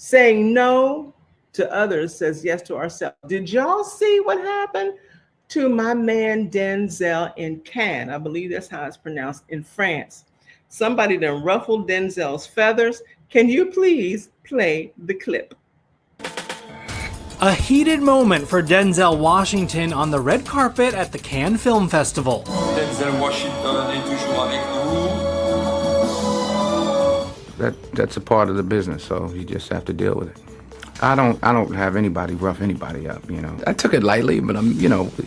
Saying no to others says yes to ourselves. Did y'all see what happened to my man Denzel in Cannes? I believe that's how it's pronounced, in France. Somebody done ruffled Denzel's feathers. Can you please play the clip? A heated moment for Denzel Washington on the red carpet at the Cannes Film Festival. Denzel Washington est toujours avec nous. That's a part of the business, so you just have to deal with it. I don't have anybody rough anybody up, you know. I took it lightly, but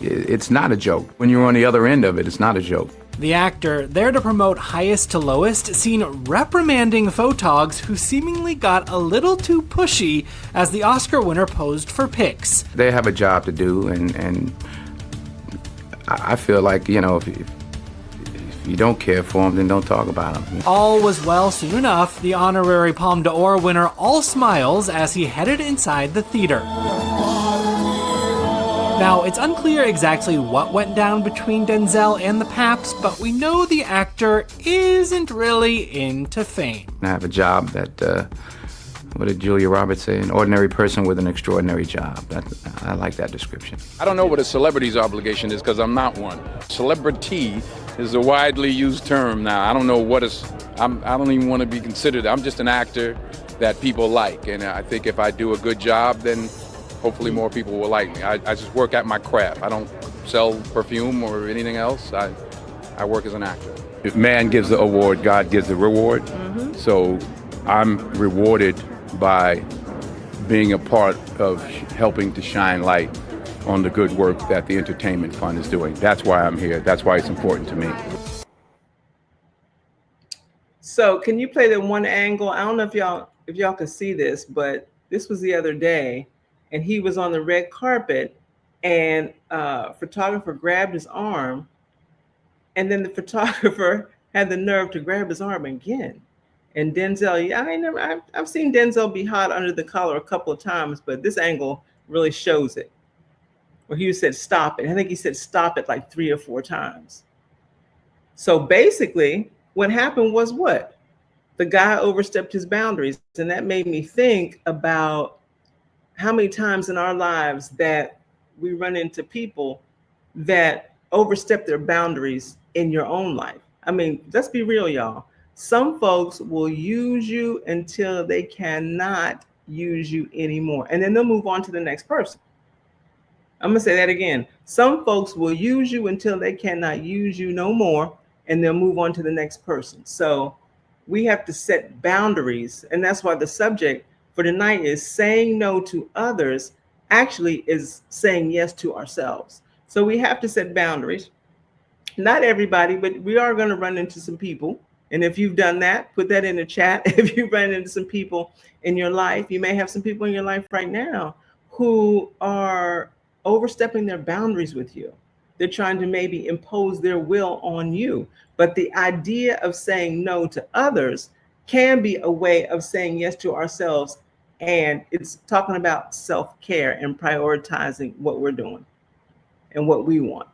it's not a joke. When you're on the other end of it, it's not a joke. The actor, there to promote Highest to Lowest, seen reprimanding photogs who seemingly got a little too pushy as the Oscar winner posed for pics. They have a job to do, and I feel like, if you don't care for them, then don't talk about them. All was well soon enough. The honorary Palme d'Or winner all smiles as he headed inside the theater. Now, it's unclear exactly what went down between Denzel and the Paps, but we know the actor isn't really into fame. I have a job that, what did Julia Roberts say? An ordinary person with an extraordinary job. I like that description. I don't know what a celebrity's obligation is because I'm not one. Celebrity is a widely used term now. I don't know what is, I don't even want to be considered. I'm just an actor that people like. And I think if I do a good job, then hopefully more people will like me. I just work at my craft. I don't sell perfume or anything else. I work as an actor. If man gives the award, God gives the reward. Mm-hmm. So I'm rewarded by being a part of helping to shine light on the good work that the Entertainment Fund is doing. That's why I'm here. That's why it's important to me. So can you play the one angle? I don't know if y'all can see this, but this was the other day, and he was on the red carpet, and a photographer grabbed his arm, and then the photographer had the nerve to grab his arm again. And Denzel, I've seen Denzel be hot under the collar a couple of times, but this angle really shows it. Where he said, stop it. I think he said, stop it like 3 or 4 times. So basically, what happened was what? The guy overstepped his boundaries. And that made me think about how many times in our lives that we run into people that overstep their boundaries in your own life. I mean, let's be real, y'all. Some folks will use you until they cannot use you anymore. And then they'll move on to the next person. I'm going to say that again. Some folks will use you until they cannot use you no more, and they'll move on to the next person. So we have to set boundaries. And that's why the subject for tonight is saying no to others actually is saying yes to ourselves. So we have to set boundaries. Not everybody, but we are going to run into some people. And if you've done that, put that in the chat. If you run into some people in your life, you may have some people in your life right now who are overstepping their boundaries with you. They're trying to maybe impose their will on you. But the idea of saying no to others can be a way of saying yes to ourselves. And it's talking about self-care and prioritizing what we're doing and what we want.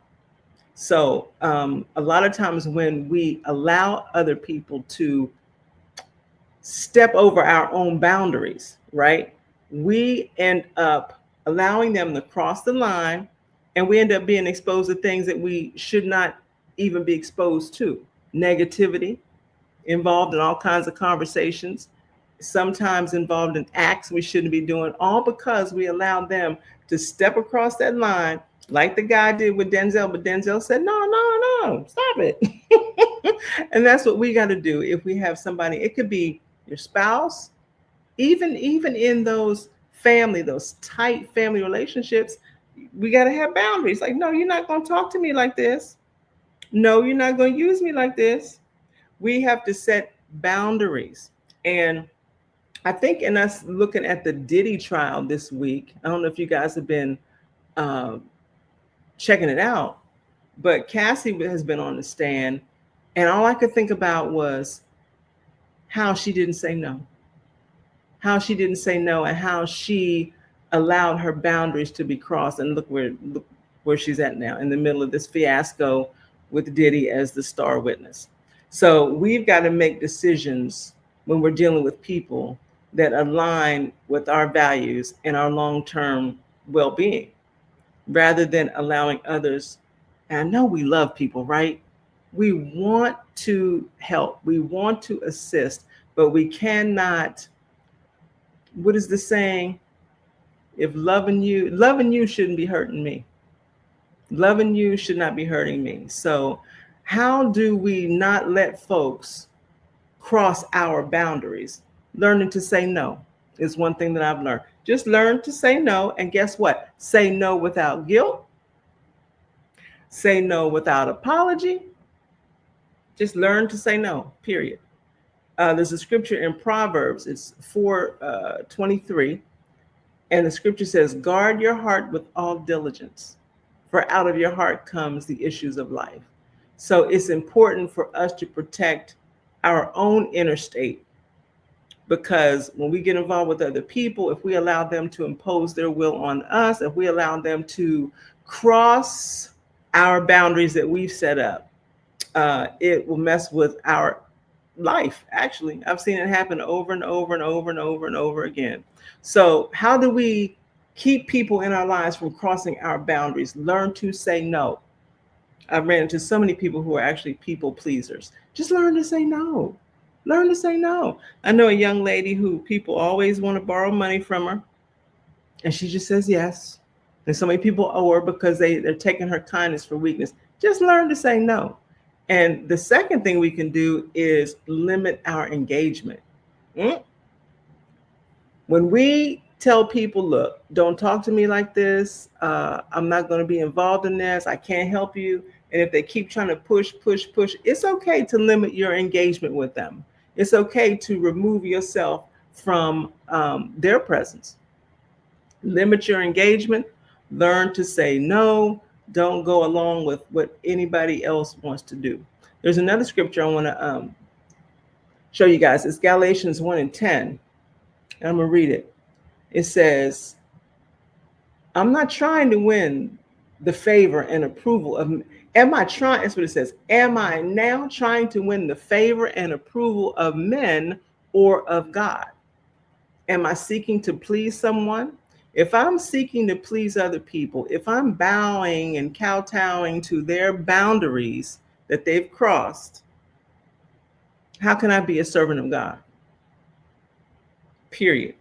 So a lot of times when we allow other people to step over our own boundaries, right, we end up allowing them to cross the line, and we end up being exposed to things that we should not even be exposed to. Negativity, involved in all kinds of conversations, sometimes involved in acts we shouldn't be doing, all because we allowed them to step across that line like the guy did with Denzel, but Denzel said, no, stop it. And that's what we got to do if we have somebody. It could be your spouse, even in those tight family relationships, we got to have boundaries. Like, no, you're not going to talk to me like this. No, you're not going to use me like this. We have to set boundaries. And I think in us looking at the Diddy trial this week, I don't know if you guys have been checking it out, but Cassie has been on the stand, and all I could think about was how she didn't say no. How she didn't say no, and how she allowed her boundaries to be crossed. And look where she's at now, in the middle of this fiasco with Diddy as the star witness. So we've got to make decisions when we're dealing with people that align with our values and our long-term well-being, rather than allowing others. And I know we love people, right? We want to help, we want to assist, but we cannot. What is the saying? If loving you shouldn't be hurting me. Loving you should not be hurting me. So, how do we not let folks cross our boundaries? Learning to say no is one thing that I've learned. Just learn to say no. And guess what? Say no without guilt, say no without apology. Just learn to say no, period. There's a scripture in Proverbs, it's 4:23. And the scripture says, guard your heart with all diligence, for out of your heart comes the issues of life. So it's important for us to protect our own inner state, because when we get involved with other people, if we allow them to impose their will on us, if we allow them to cross our boundaries that we've set up, it will mess with our life. Actually, I've seen it happen over and over and over and over and over again. So how do we keep people in our lives from crossing our boundaries? Learn to say no. I've ran into so many people who are actually people pleasers. Just learn to say no. Learn to say no. I know a young lady who people always want to borrow money from her, and she just says yes. And so many people owe her because they're taking her kindness for weakness. Just learn to say no. And the second thing we can do is limit our engagement. When we tell people, look, don't talk to me like this. I'm not going to be involved in this. I can't help you. And if they keep trying to push, it's okay to limit your engagement with them. It's okay to remove yourself from their presence. Limit your engagement. Learn to say no. Don't go along with what anybody else wants to do. There's another scripture I want to show you guys. It's Galatians 1:10. I'm going to read it. It says, I'm not trying to win the favor and approval of, am I trying, that's what it says. Am I now trying to win the favor and approval of men or of God? Am I seeking to please someone? If I'm seeking to please other people, if I'm bowing and kowtowing to their boundaries that they've crossed, how can I be a servant of God? Period.